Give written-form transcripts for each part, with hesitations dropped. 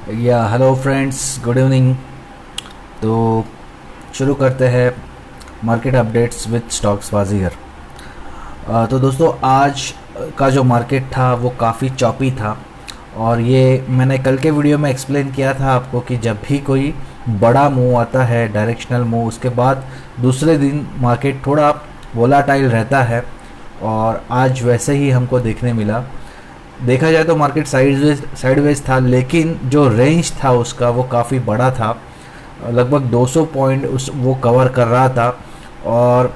या hello friends, good evening. तो शुरू करते हैं मार्केट अपडेट्स विद स्टॉक्स बाजीगर। तो दोस्तों, आज का जो मार्केट था वो काफ़ी चॉपी था। और ये मैंने कल के वीडियो में एक्सप्लेन किया था आपको कि जब भी कोई बड़ा मूव आता है, डायरेक्शनल मूव, उसके बाद दूसरे दिन मार्केट थोड़ा वोलाटाइल रहता है। और आज वैसे ही हमको देखने मिला। देखा जाए तो मार्केट साइडवेज था, लेकिन जो रेंज था उसका वो काफ़ी बड़ा था। लगभग 200 पॉइंट उस वो कवर कर रहा था। और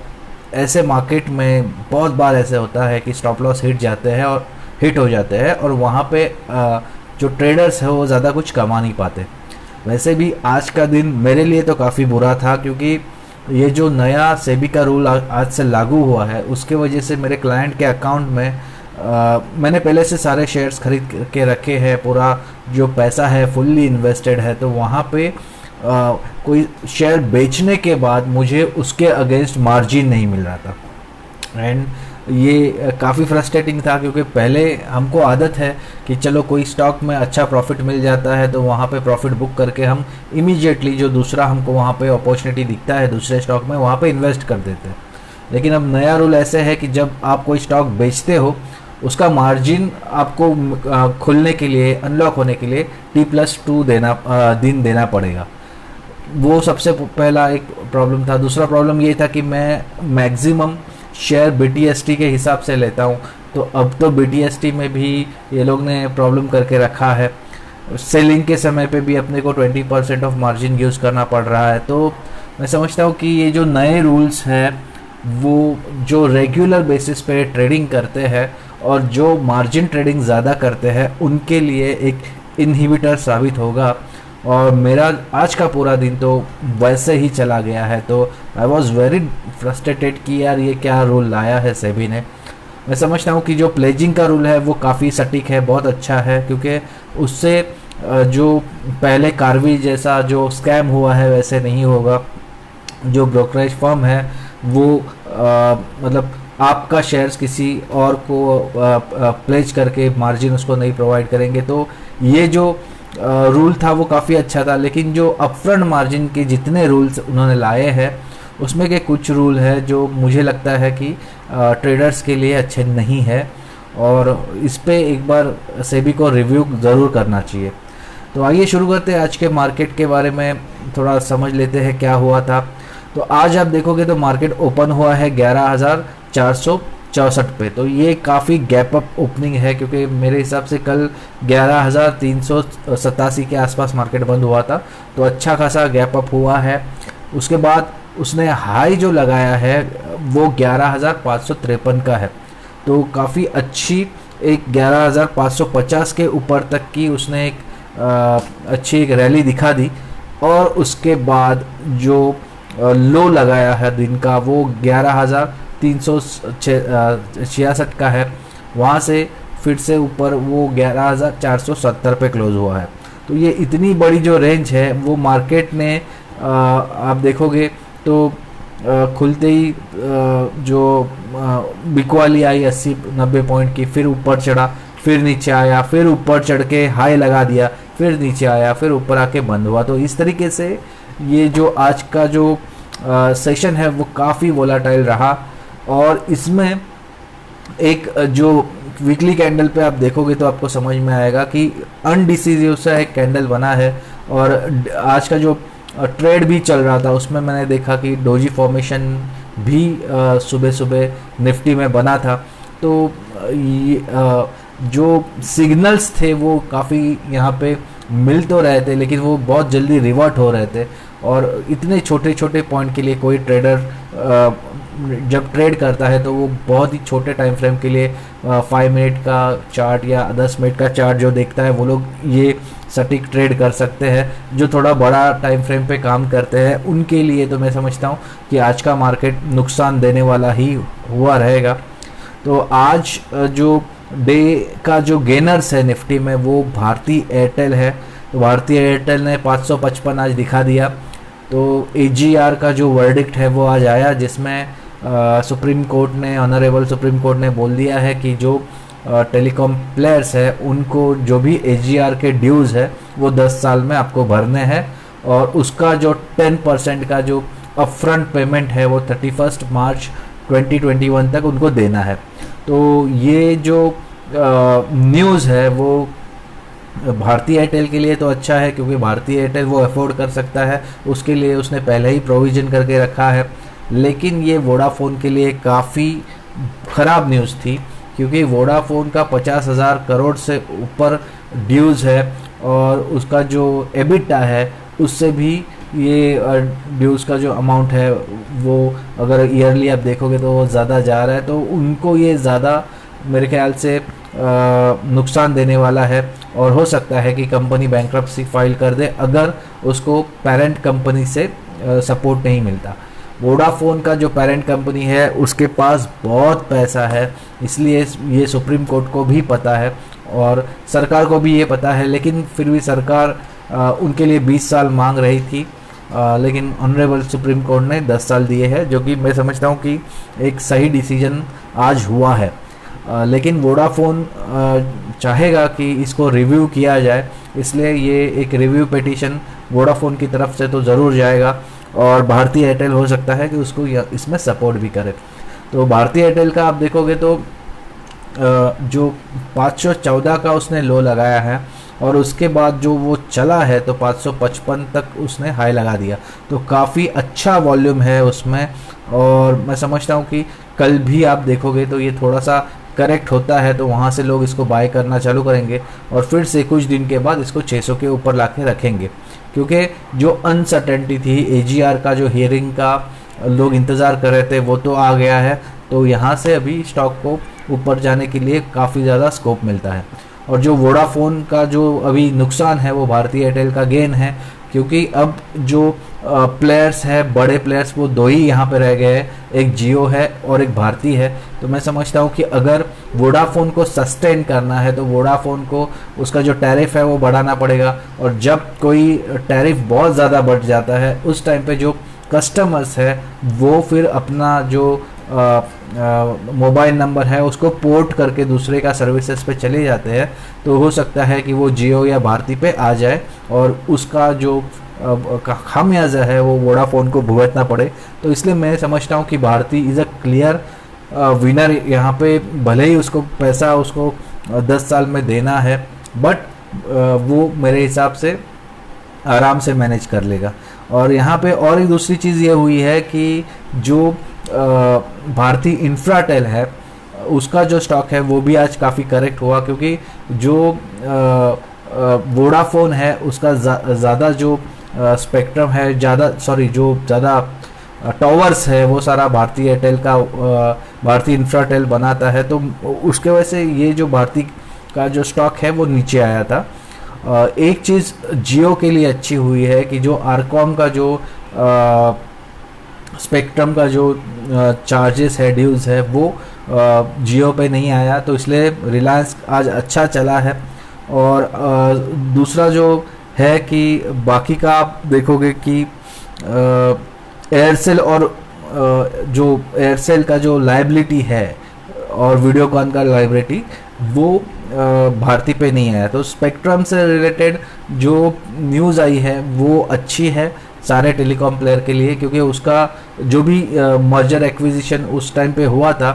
ऐसे मार्केट में बहुत बार ऐसे होता है कि स्टॉप लॉस हिट हो जाते हैं और वहाँ पे जो ट्रेडर्स है वो ज़्यादा कुछ कमा नहीं पाते। वैसे भी आज का दिन मेरे लिए तो काफ़ी बुरा था, क्योंकि ये जो नया सेबी का रूल आज से लागू हुआ है उसके वजह से मेरे क्लाइंट के अकाउंट में मैंने पहले से सारे शेयर्स खरीद के रखे हैं, पूरा जो पैसा है फुल्ली इन्वेस्टेड है। तो वहाँ पे कोई शेयर बेचने के बाद मुझे उसके अगेंस्ट मार्जिन नहीं मिल रहा था। एंड ये काफ़ी फ्रस्ट्रेटिंग था, क्योंकि पहले हमको आदत है कि चलो कोई स्टॉक में अच्छा प्रॉफिट मिल जाता है तो वहाँ पे प्रॉफिट बुक करके हम इमीडिएटली जो दूसरा हमको वहाँ पे अपॉर्चुनिटी दिखता है दूसरे स्टॉक में, वहाँ पे इन्वेस्ट कर देते हैं। लेकिन अब नया रूल ऐसे है कि जब आप कोई स्टॉक बेचते हो उसका मार्जिन आपको खुलने के लिए, अनलॉक होने के लिए T+2 दिन देना पड़ेगा। वो सबसे पहला एक प्रॉब्लम था। दूसरा प्रॉब्लम ये था कि मैं मैक्सिमम शेयर BTST के हिसाब से लेता हूँ, तो अब तो BTST में भी ये लोग ने प्रॉब्लम करके रखा है। सेलिंग के समय पे भी अपने को 20% ऑफ मार्जिन यूज़ करना पड़ रहा है। तो मैं समझता हूँ कि ये जो नए रूल्स हैं वो जो रेगुलर बेसिस पे ट्रेडिंग करते हैं और जो मार्जिन ट्रेडिंग ज़्यादा करते हैं उनके लिए एक इनहिबिटर साबित होगा। और मेरा आज का पूरा दिन तो वैसे ही चला गया है। तो आई वॉज़ वेरी फ्रस्ट्रेटेड कि यार ये क्या रूल लाया है सेबी ने। मैं समझता हूँ कि जो प्लेजिंग का रूल है वो काफ़ी सटीक है, बहुत अच्छा है, क्योंकि उससे जो पहले कार्वी जैसा जो स्कैम हुआ है वैसे नहीं होगा। जो ब्रोकरेज फर्म है वो मतलब आपका शेयर्स किसी और को प्लेज करके मार्जिन उसको नहीं प्रोवाइड करेंगे। तो ये जो रूल था वो काफ़ी अच्छा था। लेकिन जो अपफ्रंट मार्जिन के जितने रूल्स उन्होंने लाए हैं उसमें के कुछ रूल है जो मुझे लगता है कि ट्रेडर्स के लिए अच्छे नहीं है, और इस पे एक बार सेबी को रिव्यू ज़रूर करना चाहिए। तो आइए शुरू करते हैं आज के मार्केट के बारे में, थोड़ा समझ लेते हैं क्या हुआ था। तो आज आप देखोगे तो मार्केट ओपन हुआ है 11,464 पे। तो ये काफ़ी गैप अप ओपनिंग है, क्योंकि मेरे हिसाब से कल 11,387 के आसपास मार्केट बंद हुआ था। तो अच्छा खासा गैप अप हुआ है। उसके बाद उसने हाई जो लगाया है वो 11,553 का है। तो काफ़ी अच्छी एक 11,550 के ऊपर तक की उसने एक अच्छी एक रैली दिखा दी। और उसके बाद जो लो लगाया है दिन का वो 11,366 का है। वहाँ से फिर से ऊपर वो 11,470 पे क्लोज हुआ है। तो ये इतनी बड़ी जो रेंज है वो मार्केट ने आप देखोगे तो खुलते ही जो बिकवाली आई 80-90 पॉइंट की, फिर ऊपर चढ़ा, फिर नीचे आया, फिर ऊपर चढ़ के हाई लगा दिया, फिर नीचे आया, फिर ऊपर आके बंद हुआ। तो इस तरीके से ये जो आज का जो सेशन है वो काफ़ी वोलाटाइल रहा। और इसमें एक जो वीकली कैंडल पे आप देखोगे तो आपको समझ में आएगा कि अनडिसिसिव सा एक कैंडल बना है। और आज का जो ट्रेड भी चल रहा था उसमें मैंने देखा कि डोजी फॉर्मेशन भी सुबह सुबह निफ्टी में बना था। तो ये जो सिग्नल्स थे वो काफ़ी यहाँ पे मिल तो रहे थे, लेकिन वो बहुत जल्दी रिवर्ट हो रहे थे। और इतने छोटे छोटे पॉइंट के लिए कोई ट्रेडर जब ट्रेड करता है तो वो बहुत ही छोटे टाइम फ्रेम के लिए 5 मिनट का चार्ट या 10 मिनट का चार्ट जो देखता है वो लोग ये सटीक ट्रेड कर सकते हैं। जो थोड़ा बड़ा टाइम फ्रेम पे काम करते हैं उनके लिए तो मैं समझता हूँ कि आज का मार्केट नुकसान देने वाला ही हुआ रहेगा। तो आज जो डे का जो गेनर्स है निफ्टी में वो भारती एयरटेल है। तो भारती एयरटेल ने 555 आज दिखा दिया। तो AGR का जो वर्डिक्ट है वो आज आया, जिसमें सुप्रीम कोर्ट ने, ऑनरेबल सुप्रीम कोर्ट ने बोल दिया है कि जो टेलीकॉम प्लेयर्स है उनको जो भी एजीआर के ड्यूज़ है वो 10 साल में आपको भरने हैं, और उसका जो 10% का जो अपफ्रंट पेमेंट है वो 31 मार्च 2021 तक उनको देना है। तो ये जो न्यूज़ है वो भारतीय एयरटेल के लिए तो अच्छा है, क्योंकि भारतीय एयरटेल वो अफोर्ड कर सकता है, उसके लिए उसने पहले ही प्रोविज़न करके रखा है। लेकिन ये वोडाफोन के लिए काफ़ी ख़राब न्यूज़ थी, क्योंकि वोडाफोन का 50,000 करोड़ से ऊपर ड्यूज़ है, और उसका जो एबिटा है उससे भी ये ड्यूज़ का जो अमाउंट है वो अगर ईयरली आप देखोगे तो वो ज़्यादा जा रहा है। तो उनको ये ज़्यादा मेरे ख्याल से नुकसान देने वाला है, और हो सकता है कि कंपनी बैंक्रप्सी फाइल कर दे अगर उसको पेरेंट कंपनी से सपोर्ट नहीं मिलता। वोडाफोन का जो पेरेंट कंपनी है उसके पास बहुत पैसा है, इसलिए ये सुप्रीम कोर्ट को भी पता है और सरकार को भी ये पता है, लेकिन फिर भी सरकार उनके लिए 20 साल मांग रही थी, लेकिन ऑनरेबल सुप्रीम कोर्ट ने 10 साल दिए हैं, जो कि मैं समझता हूँ कि एक सही डिसीजन आज हुआ है। लेकिन वोडाफोन चाहेगा कि इसको रिव्यू किया जाए, इसलिए ये एक रिव्यू पिटीशन वोडाफोन की तरफ से तो ज़रूर जाएगा, और भारतीय एयरटेल हो सकता है कि उसको इसमें सपोर्ट भी करे। तो भारतीय एयरटेल का आप देखोगे तो जो 514 का उसने लो लगाया है, और उसके बाद जो वो चला है तो 555 तक उसने हाई लगा दिया, तो काफ़ी अच्छा वॉल्यूम है उसमें। और मैं समझता हूँ कि कल भी आप देखोगे तो ये थोड़ा सा करेक्ट होता है, तो वहाँ से लोग इसको बाय करना चालू करेंगे, और फिर से कुछ दिन के बाद इसको 600 के ऊपर लाके रखेंगे, क्योंकि जो अनसर्टेनिटी थी एजीआर का, जो हियरिंग का लोग इंतज़ार कर रहे थे, वो तो आ गया है। तो यहाँ से अभी स्टॉक को ऊपर जाने के लिए काफ़ी ज़्यादा स्कोप मिलता है। और जो वोडाफोन का जो अभी नुकसान है वो भारतीय एयरटेल का गेन है, क्योंकि अब जो प्लेयर्स है, बड़े प्लेयर्स, वो दो ही यहाँ पे रह गए हैं, एक जियो है और एक भारती है। तो मैं समझता हूँ कि अगर वोडाफोन को सस्टेन करना है तो वोडाफोन को उसका जो टैरिफ है वो बढ़ाना पड़ेगा, और जब कोई टैरिफ बहुत ज़्यादा बढ़ जाता है उस टाइम पे जो कस्टमर्स है वो फिर अपना जो मोबाइल नंबर है उसको पोर्ट करके दूसरे का सर्विसेज पे चले जाते हैं, तो हो सकता है कि वो जियो या भारती पे आ जाए और उसका जो खामियाजा है वो वोडाफोन को भुगतना पड़े। तो इसलिए मैं समझता हूँ कि Bharti is a clear winner यहाँ पे, भले ही उसको पैसा उसको 10 साल में देना है, बट वो मेरे हिसाब से आराम से मैनेज कर लेगा। और यहाँ पे और एक दूसरी चीज़ ये हुई है कि जो भारती इंफ्राटेल है उसका जो स्टॉक है वो भी आज काफ़ी करेक्ट हुआ, क्योंकि जो वोडाफोन है उसका ज़्यादा जो स्पेक्ट्रम है, जो ज़्यादा टॉवर्स है वो सारा भारती एयरटेल का भारती इंफ्राटेल बनाता है, तो उसके वजह से ये जो भारती का जो स्टॉक है वो नीचे आया था। एक चीज़ जियो के लिए अच्छी हुई है कि जो आरकॉम का जो स्पेक्ट्रम का जो चार्जेस है, ड्यूज़ है, वो जियो पे नहीं आया, तो इसलिए रिलायंस आज अच्छा चला है। और दूसरा जो है कि बाकी का आप देखोगे कि एयरसेल और जो एयरसेल का जो लायबिलिटी है और वीडियोकॉन का लायबिलिटी वो भारती पे नहीं आया, तो स्पेक्ट्रम से रिलेटेड जो न्यूज़ आई है वो अच्छी है सारे टेलीकॉम प्लेयर के लिए, क्योंकि उसका जो भी मर्जर एक्विजिशन उस टाइम पे हुआ था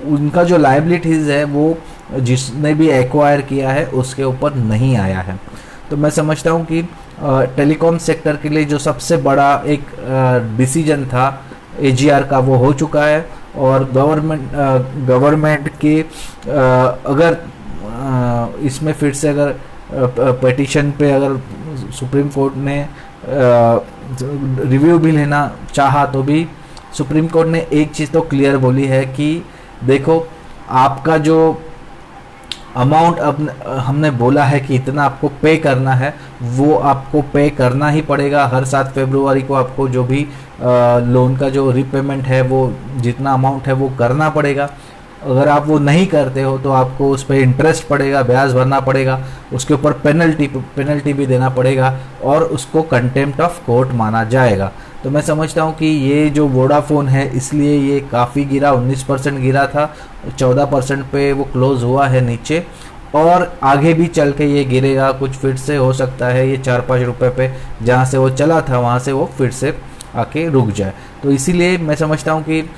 उनका जो लायबिलिटीज़ है वो जिसने भी एक्वायर किया है उसके ऊपर नहीं आया है। तो मैं समझता हूँ कि टेलीकॉम सेक्टर के लिए जो सबसे बड़ा एक डिसीजन था एजीआर का वो हो चुका है, और गवर्नमेंट के अगर इसमें फिर से अगर पिटीशन पे अगर सुप्रीम कोर्ट ने रिव्यू भी लेना चाहा तो भी सुप्रीम कोर्ट ने एक चीज़ तो क्लियर बोली है कि देखो आपका जो अमाउंट अब हमने बोला है कि इतना आपको पे करना है, वो आपको पे करना ही पड़ेगा। हर 7 फरवरी को आपको जो भी लोन का जो रीपेमेंट है वो जितना अमाउंट है वो करना पड़ेगा। अगर आप वो नहीं करते हो तो आपको उस पर इंटरेस्ट पड़ेगा, ब्याज भरना पड़ेगा, उसके ऊपर पेनल्टी भी देना पड़ेगा और उसको कंटेम्प्ट ऑफ कोर्ट माना जाएगा। तो मैं समझता हूँ कि ये जो वोडाफोन है इसलिए ये काफ़ी गिरा, 19% गिरा था, 14% पे वो क्लोज़ हुआ है नीचे, और आगे भी चल के ये गिरेगा। कुछ फिर से हो सकता है ये 4-5 रुपये पे जहाँ से वो चला था वहाँ से वो फिर से आके रुक जाए। तो इसीलिए मैं समझता हूँ कि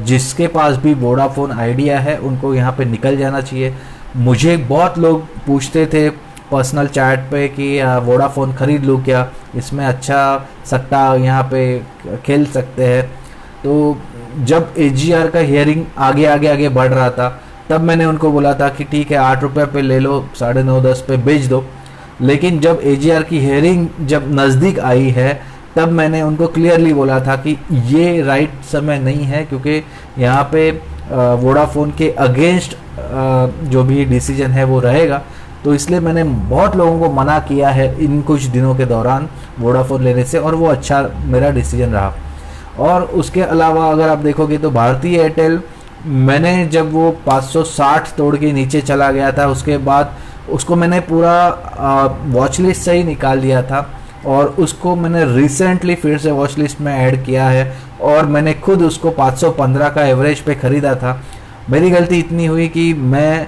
जिसके पास भी वोडाफोन आइडिया है उनको यहाँ पे निकल जाना चाहिए। मुझे बहुत लोग पूछते थे पर्सनल चैट पे कि वोडाफोन ख़रीद लूँ क्या, इसमें अच्छा सट्टा यहाँ पे खेल सकते हैं। तो जब AGR का हियरिंग आगे बढ़ रहा था तब मैंने उनको बोला था कि ठीक है 8 रुपये पे ले लो, 9.5-10 पे बेच दो। लेकिन जब AGR की हियरिंग जब नज़दीक आई है तब मैंने उनको क्लियरली बोला था कि ये राइट समय नहीं है, क्योंकि यहाँ पे वोडाफोन के अगेंस्ट जो भी डिसीजन है वो रहेगा। तो इसलिए मैंने बहुत लोगों को मना किया है इन कुछ दिनों के दौरान वोडाफोन लेने से, और वो अच्छा मेरा डिसीजन रहा। और उसके अलावा अगर आप देखोगे तो भारतीय एयरटेल, मैंने जब वो 560 तोड़ के नीचे चला गया था उसके बाद उसको मैंने पूरा वॉच लिस्ट से ही निकाल दिया था, और उसको मैंने रिसेंटली फिर से वॉच लिस्ट में ऐड किया है, और मैंने खुद उसको 515 का एवरेज पे ख़रीदा था। मेरी गलती इतनी हुई कि मैं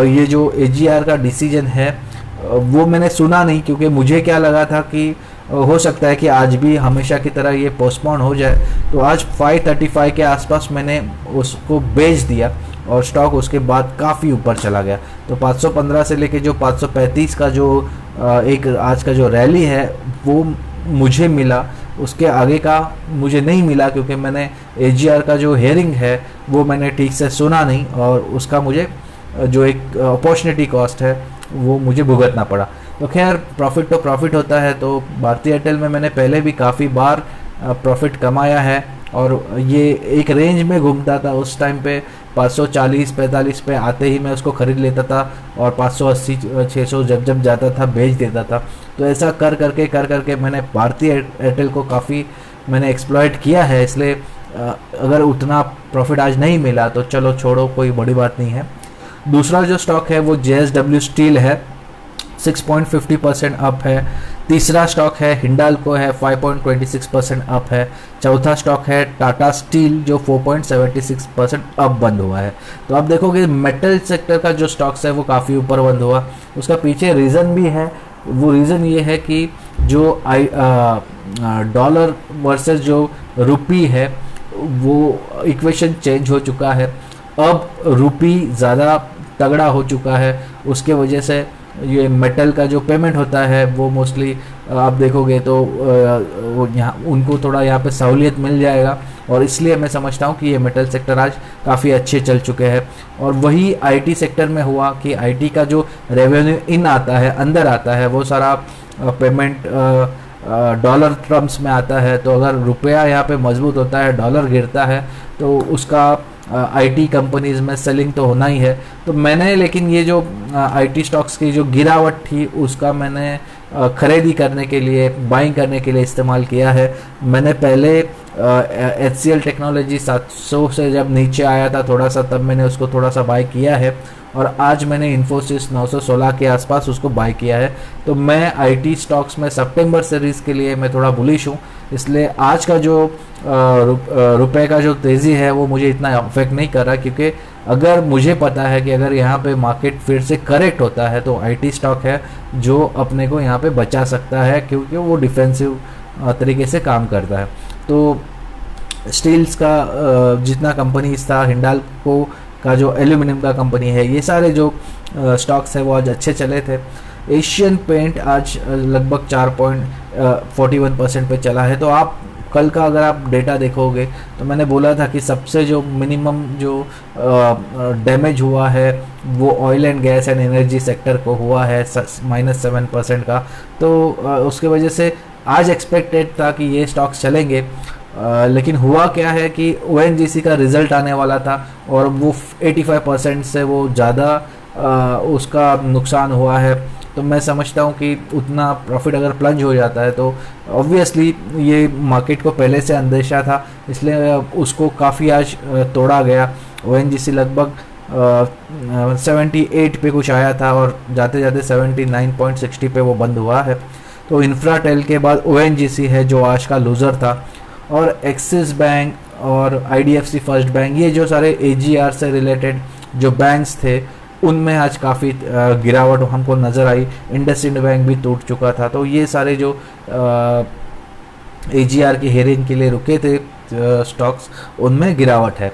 ये जो AGR का डिसीजन है वो मैंने सुना नहीं, क्योंकि मुझे क्या लगा था कि हो सकता है कि आज भी हमेशा की तरह ये पोस्टपोन हो जाए। तो आज 535 के आसपास मैंने उसको बेच दिया और स्टॉक उसके बाद काफ़ी ऊपर चला गया। तो 515 से लेके जो 535 का जो एक आज का जो रैली है वो मुझे मिला, उसके आगे का मुझे नहीं मिला, क्योंकि मैंने AGR का जो हेयरिंग है वो मैंने ठीक से सुना नहीं, और उसका मुझे जो एक अपॉर्चुनिटी कॉस्ट है वो मुझे भुगतना पड़ा। तो खैर प्रॉफिट तो प्रॉफिट होता है। तो भारतीय एयरटेल में मैंने पहले भी काफ़ी बार प्रॉफिट कमाया है, और ये एक रेंज में घूमता था। उस टाइम पे 540-45 पे आते ही मैं उसको ख़रीद लेता था, और 580-600 जब जाता था बेच देता था। तो ऐसा कर करके मैंने भारतीय एयरटेल को काफ़ी मैंने एक्सप्लॉइट किया है। इसलिए अगर उतना प्रॉफिट आज नहीं मिला तो चलो छोड़ो, कोई बड़ी बात नहीं है। दूसरा जो स्टॉक है वो JSW स्टील है, 6.50% अप है। तीसरा स्टॉक है हिंडाल्को है, 5.26% अप है। चौथा स्टॉक है टाटा स्टील जो 4.76% अप बंद हुआ है। तो आप देखोगे मेटल सेक्टर का जो स्टॉक्स है वो काफ़ी ऊपर बंद हुआ। उसका पीछे रीज़न भी है, वो रीज़न ये है कि जो डॉलर वर्सेस जो रुपी है वो इक्वेशन चेंज हो चुका है। अब रुपी ज़्यादा तगड़ा हो चुका है, उसके वजह से ये मेटल का जो पेमेंट होता है वो मोस्टली आप देखोगे तो वो यहाँ उनको थोड़ा यहाँ पे सहूलियत मिल जाएगा, और इसलिए मैं समझता हूँ कि ये मेटल सेक्टर आज काफ़ी अच्छे चल चुके हैं। और वही IT सेक्टर में हुआ कि IT का जो रेवेन्यू इन आता है, अंदर आता है, वो सारा पेमेंट डॉलर टर्म्स में आता है। तो अगर रुपया यहाँ पे मजबूत होता है, डॉलर गिरता है, तो उसका IT कंपनीज़ में सेलिंग तो होना ही है। तो मैंने लेकिन ये जो IT स्टॉक्स की जो गिरावट थी उसका मैंने खरीदी करने के लिए, बाइंग करने के लिए इस्तेमाल किया है। मैंने पहले HCL टेक्नोलॉजी 700 से जब नीचे आया था थोड़ा सा, तब मैंने उसको थोड़ा सा बाई किया है, और आज मैंने इन्फोसिस 916 के आसपास उसको बाई किया है। तो मैं IT स्टॉक्स में सितंबर सीरीज़ के लिए मैं थोड़ा बुलिश हूँ, इसलिए आज का जो रुपए का जो तेज़ी है वो मुझे इतना अफेक्ट नहीं कर रहा, क्योंकि अगर मुझे पता है कि अगर यहाँ पे मार्केट फिर से करेक्ट होता है तो IT स्टॉक है जो अपने को यहाँ पे बचा सकता है, क्योंकि वो डिफेंसिव तरीके से काम करता है। तो स्टील्स का जितना कंपनीज था, हिंडाल्को का जो एल्यूमिनियम का कंपनी है, ये सारे जो स्टॉक्स है वो आज अच्छे चले थे। एशियन पेंट आज लगभग 4.41% पे चला है। तो आप कल का अगर आप डेटा देखोगे तो मैंने बोला था कि सबसे जो मिनिमम जो डैमेज हुआ है वो oil and gas and energy sector को हुआ है, -7% का। तो उसके वजह से आज एक्सपेक्टेड था कि ये स्टॉक्स चलेंगे, लेकिन हुआ क्या है कि ONGC का रिज़ल्ट आने वाला था और वो 85% से वो ज़्यादा उसका नुकसान हुआ है। तो मैं समझता हूँ कि उतना प्रॉफिट अगर प्लंज हो जाता है तो ऑब्वियसली ये मार्केट को पहले से अंदेशा था, इसलिए उसको काफ़ी आज तोड़ा गया। ONGC लगभग 78 पे कुछ आया था और जाते जाते 79.60 पे वो बंद हुआ है। तो इंफ्राटेल के बाद ONGC है जो आज का लूज़र था, और एक्सिस बैंक और IDFC फर्स्ट बैंक, ये जो सारे AGR से रिलेटेड जो बैंक्स थे उनमें आज काफ़ी गिरावट हमको नज़र आई। इंडसइंड बैंक भी टूट चुका था। तो ये सारे जो AGR की हेयरिंग के लिए रुके थे स्टॉक्स, उनमें गिरावट है।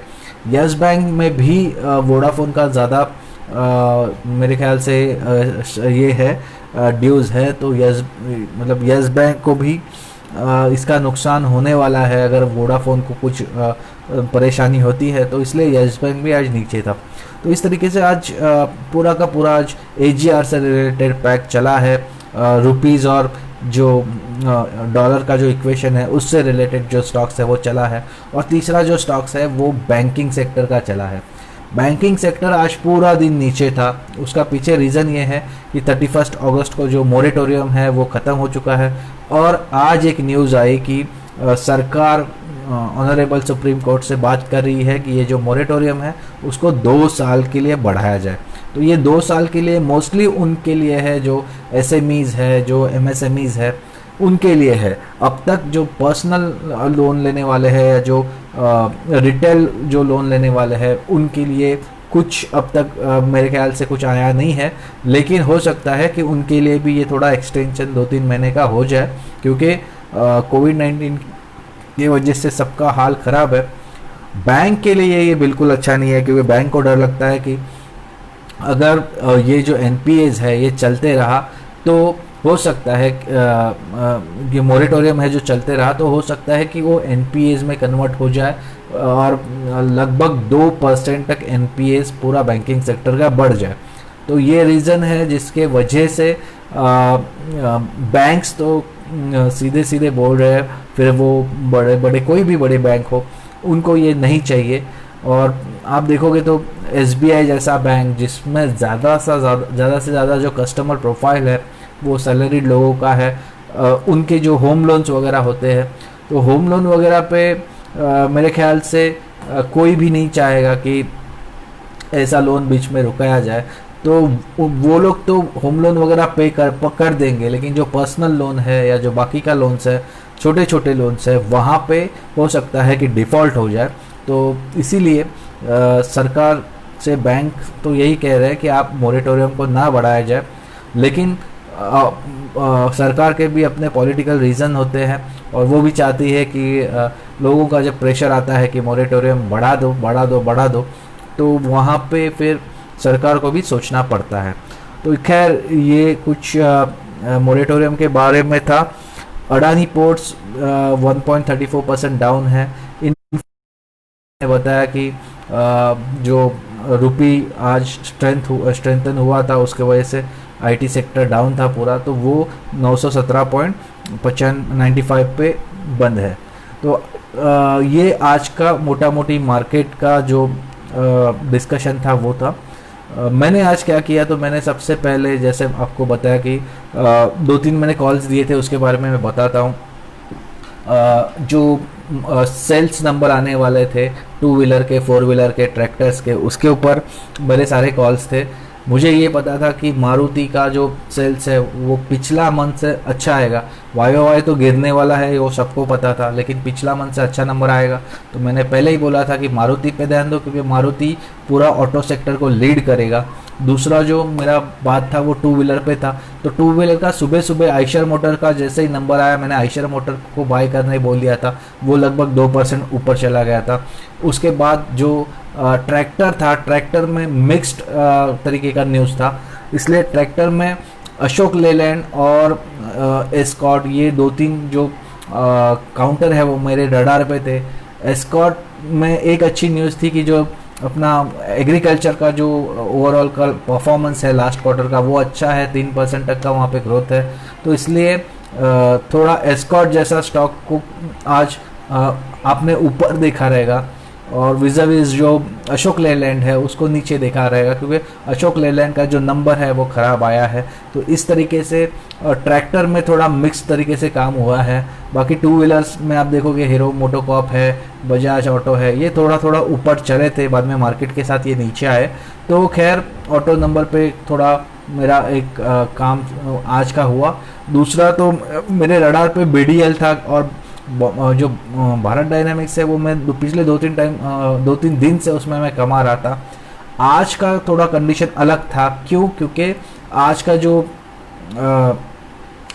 यस बैंक में भी वोडाफोन का ज़्यादा मेरे ख्याल से ये है ड्यूज़ है, तो यस बैंक को भी इसका नुकसान होने वाला है अगर वोडाफोन को कुछ परेशानी होती है, तो इसलिए यस बैंक भी आज नीचे था। तो इस तरीके से आज पूरा का पूरा आज AGR से रिलेटेड पैक चला है। रुपीज़ और जो डॉलर का जो इक्वेशन है उससे रिलेटेड जो स्टॉक्स है वो चला है। और तीसरा जो स्टॉक्स है वो बैंकिंग सेक्टर का चला है। बैंकिंग सेक्टर आज पूरा दिन नीचे था। उसका पीछे रीज़न ये है कि 31 अगस्त को जो मोरेटोरियम है वो ख़त्म हो चुका है, और आज एक न्यूज़ आई कि सरकार ऑनरेबल सुप्रीम कोर्ट से बात कर रही है कि ये जो मोरेटोरियम है उसको 2 साल के लिए बढ़ाया जाए। तो ये 2 साल के लिए मोस्टली उनके लिए है जो SMEs है, जो MSMEs है, उनके लिए है। अब तक जो पर्सनल लोन लेने वाले हैं या जो रिटेल जो लोन लेने वाले हैं उनके लिए कुछ अब तक मेरे ख्याल से कुछ आया नहीं है, लेकिन हो सकता है कि उनके लिए भी ये थोड़ा एक्सटेंशन 2-3 महीने का हो जाए, क्योंकि कोविड-19 की वजह से सबका हाल ख़राब है। बैंक के लिए ये बिल्कुल अच्छा नहीं है, क्योंकि बैंक को डर लगता है कि अगर ये जो NPAs है ये चलते रहा तो हो सकता है ये मोरेटोरियम है जो चलते रहा तो हो सकता है कि वो NPAs में कन्वर्ट हो जाए और लगभग 2% तक NPAs पूरा बैंकिंग सेक्टर का बढ़ जाए। तो ये रीज़न है जिसके वजह से बैंक्स तो सीधे सीधे बोल रहे हैं, फिर वो बड़े बड़े कोई भी बड़े बैंक हो उनको ये नहीं चाहिए। और आप देखोगे तो SBI जैसा बैंक जिसमें ज़्यादा से ज़्यादा जो कस्टमर प्रोफाइल है वो सैलरीड लोगों का है, उनके जो होम लोन्स वगैरह होते हैं, तो होम लोन वगैरह पे मेरे ख्याल से कोई भी नहीं चाहेगा कि ऐसा लोन बीच में रुकाया जाए। तो वो लोग तो होम लोन वगैरह पे कर देंगे, लेकिन जो पर्सनल लोन है या जो बाकी का लोन्स है, छोटे छोटे लोन्स है, वहाँ पे हो सकता है कि डिफ़ॉल्ट हो जाए। तो इसीलिए सरकार से बैंक तो यही कह रहे हैं कि आप मोरेटोरियम को ना बढ़ाया जाए, लेकिन सरकार के भी अपने पॉलिटिकल रीज़न होते हैं और वो भी चाहती है कि लोगों का जब प्रेशर आता है कि मोरेटोरियम बढ़ा दो, तो वहाँ पे फिर सरकार को भी सोचना पड़ता है। तो खैर ये कुछ मोरेटोरियम के बारे में था। अडानी पोर्ट्स 1.34% डाउन है। ने बताया कि जो रुपी आज स्ट्रेंथन हुआ था उसके वजह से IT सेक्टर डाउन था पूरा, तो वो 917.95 पे बंद है। तो ये आज का मोटा मोटी मार्केट का जो डिस्कशन था वो था। मैंने आज क्या किया, तो मैंने सबसे पहले जैसे आपको बताया कि 2-3 मैंने कॉल्स दिए थे, उसके बारे में मैं बताता हूँ। जो सेल्स नंबर आने वाले थे 2 व्हीलर के, 4 व्हीलर के, ट्रैक्टर्स के, उसके ऊपर मेरे सारे कॉल्स थे। मुझे ये पता था कि मारुति का जो सेल्स है वो पिछला मंथ से अच्छा आएगा। YoY तो गिरने वाला है, वो सबको पता था, लेकिन पिछला मंथ से अच्छा नंबर आएगा। तो मैंने पहले ही बोला था कि मारुति पे ध्यान दो, क्योंकि मारुति पूरा ऑटो सेक्टर को लीड करेगा। दूसरा जो मेरा बात था वो 2 व्हीलर पे था। तो 2 व्हीलर का सुबह आयशर मोटर का जैसे ही नंबर आया, मैंने आयशर मोटर को बाय करने बोल दिया था, वो लगभग 2% ऊपर चला गया था। उसके बाद जो ट्रैक्टर था, ट्रैक्टर में मिक्स्ड तरीके का न्यूज़ था, इसलिए ट्रैक्टर में अशोक लेलैंड और एस्कॉर्ट, ये 2-3 जो काउंटर है वो मेरे रडार पे थे। एस्कॉर्ट में एक अच्छी न्यूज़ थी कि जो अपना एग्रीकल्चर का जो ओवरऑल का परफॉर्मेंस है लास्ट क्वार्टर का वो अच्छा है, 3% तक का वहाँ पे ग्रोथ है। तो इसलिए थोड़ा एस्कॉर्ट जैसा स्टॉक को आज आपने ऊपर देखा रहेगा। और विज़ाविज़ जो अशोक लेलैंड है उसको नीचे देखा रहेगा, क्योंकि अशोक लेलैंड का जो नंबर है वो ख़राब आया है। तो इस तरीके से ट्रैक्टर में थोड़ा मिक्स तरीके से काम हुआ है। बाकी टू व्हीलर्स में आप देखोगे हीरो मोटोकॉप है, बजाज ऑटो है, ये थोड़ा थोड़ा ऊपर चले थे, बाद में मार्केट के साथ ये नीचे आए। तो खैर ऑटो नंबर पे थोड़ा मेरा एक काम आज का हुआ। दूसरा तो मेरे रडार पे बीडीएल था, और जो भारत डायनामिक्स है वो मैं पिछले 2-3 दिन से उसमें मैं कमा रहा था। आज का थोड़ा कंडीशन अलग था। क्यों? क्योंकि आज का जो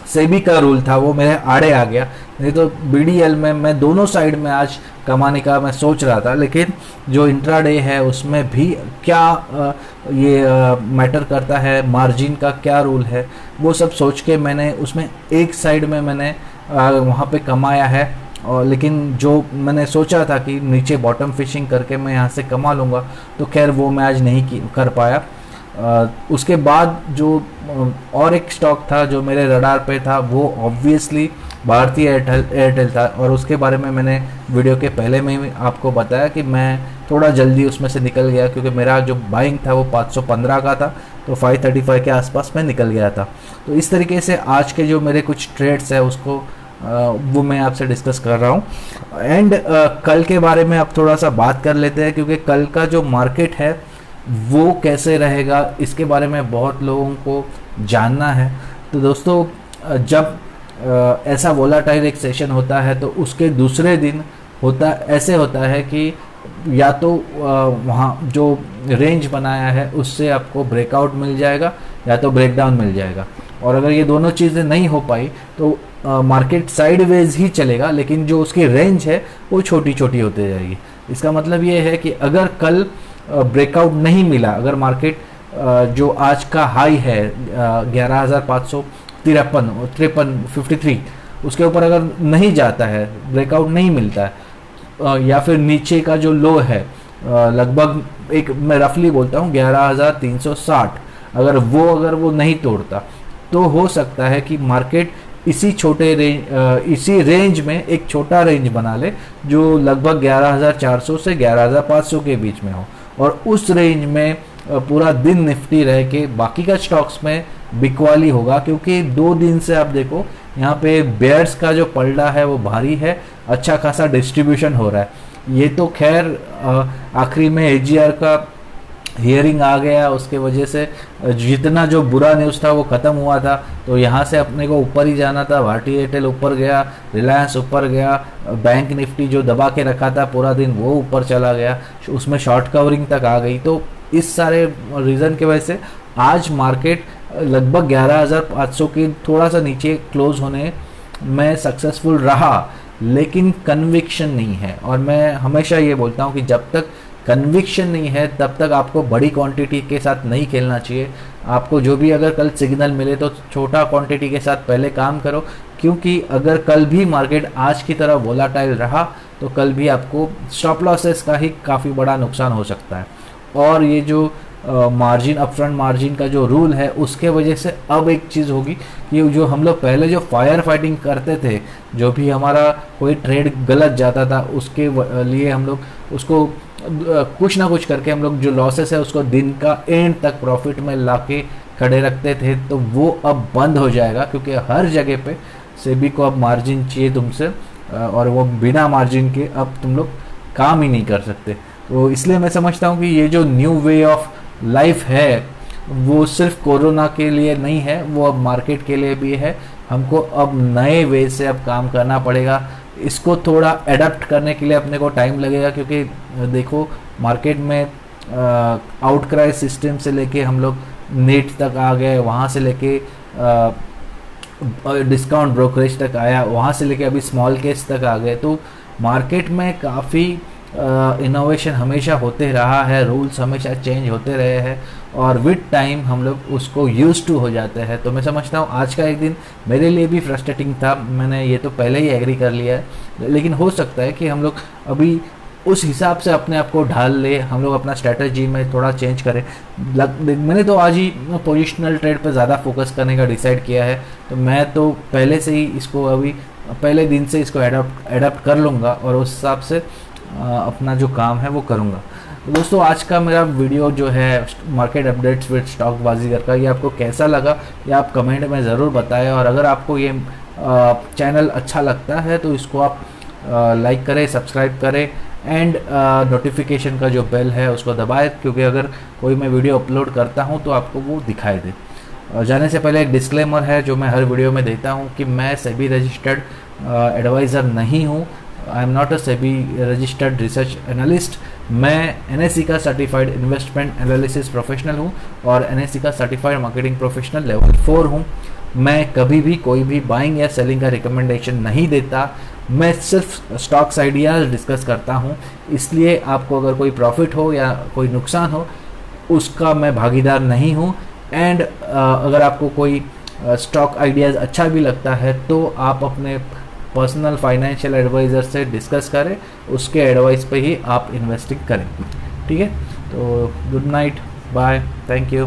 सेबी का रूल था वो मेरे आड़े आ गया। नहीं तो बीडीएल में मैं दोनों साइड में आज कमाने का मैं सोच रहा था, लेकिन जो इंट्राडे है उसमें भी क्या ये मैटर करता है, मार्जिन का क्या रूल है, वो सब सोच के मैंने उसमें एक साइड में मैंने वहाँ पे कमाया है। और लेकिन जो मैंने सोचा था कि नीचे बॉटम फिशिंग करके मैं यहाँ से कमा लूँगा, तो खैर वो मैं आज नहीं कर पाया। उसके बाद जो और एक स्टॉक था जो मेरे रडार पे था वो ऑब्वियसली भारतीय एयरटेल था, और उसके बारे में मैंने वीडियो के पहले में ही आपको बताया कि मैं थोड़ा जल्दी उसमें से निकल गया, क्योंकि मेरा जो बाइंग था वो 515 का था, तो 535 के आसपास मैं निकल गया था। तो इस तरीके से आज के जो मेरे कुछ ट्रेड्स है उसको वो मैं आपसे डिस्कस कर रहा हूँ। एंड कल के बारे में अब थोड़ा सा बात कर लेते हैं, क्योंकि कल का जो मार्केट है वो कैसे रहेगा इसके बारे में बहुत लोगों को जानना है। तो दोस्तों जब ऐसा वोलाटाइल एक सेशन होता है तो उसके दूसरे दिन ऐसे होता है कि या तो वहाँ जो रेंज बनाया है उससे आपको ब्रेकआउट मिल जाएगा या तो ब्रेकडाउन मिल जाएगा। और अगर ये दोनों चीज़ें नहीं हो पाई तो मार्केट साइडवेज ही चलेगा, लेकिन जो उसकी रेंज है वो छोटी छोटी होती जाएगी। इसका मतलब ये है कि अगर कल ब्रेकआउट नहीं मिला, अगर मार्केट जो आज का हाई है 11,553 उसके ऊपर अगर नहीं जाता है, ब्रेकआउट नहीं मिलता है, या फिर नीचे का जो लो है लगभग मैं रफली बोलता हूँ 11,360, अगर वो नहीं तोड़ता तो हो सकता है कि मार्केट इसी रेंज में एक छोटा रेंज बना ले जो लगभग 11,400 से 11,500 के बीच में हो, और उस रेंज में पूरा दिन निफ्टी रह के बाकी का स्टॉक्स में बिकवाली होगा। क्योंकि 2 दिन से आप देखो यहाँ पे बेयर्स का जो पलड़ा है वो भारी है, अच्छा खासा डिस्ट्रीब्यूशन हो रहा है। ये तो खैर आखिरी में एजीआर का हियरिंग आ गया, उसके वजह से जितना जो बुरा न्यूज़ था वो ख़त्म हुआ था, तो यहाँ से अपने को ऊपर ही जाना था। भारतीय एयरटेल ऊपर गया, रिलायंस ऊपर गया, बैंक निफ्टी जो दबा के रखा था पूरा दिन वो ऊपर चला गया, उसमें शॉर्ट कवरिंग तक आ गई। तो इस सारे रीज़न की वजह से आज मार्केट लगभग 11,500 के थोड़ा सा नीचे क्लोज होने में सक्सेसफुल रहा, लेकिन कन्विक्शन नहीं है। और मैं हमेशा ये बोलता हूँ कि जब तक कन्विक्शन नहीं है तब तक आपको बड़ी क्वांटिटी के साथ नहीं खेलना चाहिए। आपको जो भी अगर कल सिग्नल मिले तो छोटा क्वांटिटी के साथ पहले काम करो, क्योंकि अगर कल भी मार्केट आज की तरह वोलाटाइल रहा तो कल भी आपको स्टॉप लॉसेस का ही काफ़ी बड़ा नुकसान हो सकता है। और ये जो मार्जिन अपफ्रंट मार्जिन का जो रूल है उसके वजह से अब एक चीज़ होगी कि जो हम लोग पहले जो फायर फाइटिंग करते थे, जो भी हमारा कोई ट्रेड गलत जाता था उसके लिए हम लोग उसको कुछ ना कुछ करके हम लोग जो लॉसेस है उसको दिन का एंड तक प्रॉफिट में लाके खड़े रखते थे, तो वो अब बंद हो जाएगा। क्योंकि हर जगह पे सेबी को अब मार्जिन चाहिए तुमसे, और वो बिना मार्जिन के अब तुम लोग काम ही नहीं कर सकते। तो इसलिए मैं समझता हूँ कि ये जो न्यू वे ऑफ लाइफ है वो सिर्फ कोरोना के लिए नहीं है, वो अब मार्केट के लिए भी है। हमको अब नए वे से अब काम करना पड़ेगा। इसको थोड़ा एडप्ट करने के लिए अपने को टाइम लगेगा, क्योंकि देखो मार्केट में आउटक्राई सिस्टम से लेके हम लोग नेट तक आ गए, वहाँ से लेके डिस्काउंट ब्रोकरेज तक आया, वहाँ से लेके अभी स्मॉल केस तक आ गए। तो मार्केट में काफ़ी इनोवेशन हमेशा होते रहा है, रूल्स हमेशा चेंज होते रहे हैं, और विद टाइम हम लोग उसको यूज टू हो जाते हैं। तो मैं समझता हूँ आज का एक दिन मेरे लिए भी फ्रस्ट्रेटिंग था, मैंने ये तो पहले ही एग्री कर लिया है, लेकिन हो सकता है कि हम लोग अभी उस हिसाब से अपने आप को ढाल ले, हम लोग अपना स्ट्रैटेजी में थोड़ा चेंज करें। मैंने तो आज ही पोजिशनल ट्रेड पर ज़्यादा फोकस करने का डिसाइड किया है, तो मैं तो पहले से ही इसको अभी पहले दिन से इसको एडप्ट कर लूँगा, और उस हिसाब से अपना जो काम है वो करूँगा। तो दोस्तों आज का मेरा वीडियो जो है मार्केट अपडेट्स विद स्टॉक बाजीगर का, ये आपको कैसा लगा ये आप कमेंट में ज़रूर बताएं। और अगर आपको ये चैनल अच्छा लगता है तो इसको आप लाइक करें, सब्सक्राइब करें एंड नोटिफिकेशन का जो बेल है उसको दबाएं, क्योंकि अगर कोई मैं वीडियो अपलोड करता हूं तो आपको वो दिखाई दे। जाने से पहले एक डिस्क्लेमर है जो मैं हर वीडियो में देता हूं कि मैं सेबी रजिस्टर्ड एडवाइज़र नहीं हूं। I am not a SEBI registered research analyst. मैं एनएससी का सर्टिफाइड इन्वेस्टमेंट एनालिसिस प्रोफेशनल हूं और एनएससी का सर्टिफाइड मार्केटिंग प्रोफेशनल लेवल 4 हूं। मैं कभी भी कोई भी बाइंग या सेलिंग का रिकमेंडेशन नहीं देता। मैं सिर्फ स्टॉक्स आइडियाज़ डिस्कस करता हूं। इसलिए आपको अगर कोई प्रॉफिट हो या कोई नुकसान हो उसका मैं भागीदार नहीं हूं। एंड अगर आपको कोई स्टॉक आइडियाज़ अच्छा भी लगता है तो आप अपने पर्सनल फाइनेंशियल एडवाइज़र से डिस्कस करें, उसके एडवाइस पे ही आप इन्वेस्टिंग करें। ठीक है, तो good night, bye, thank you.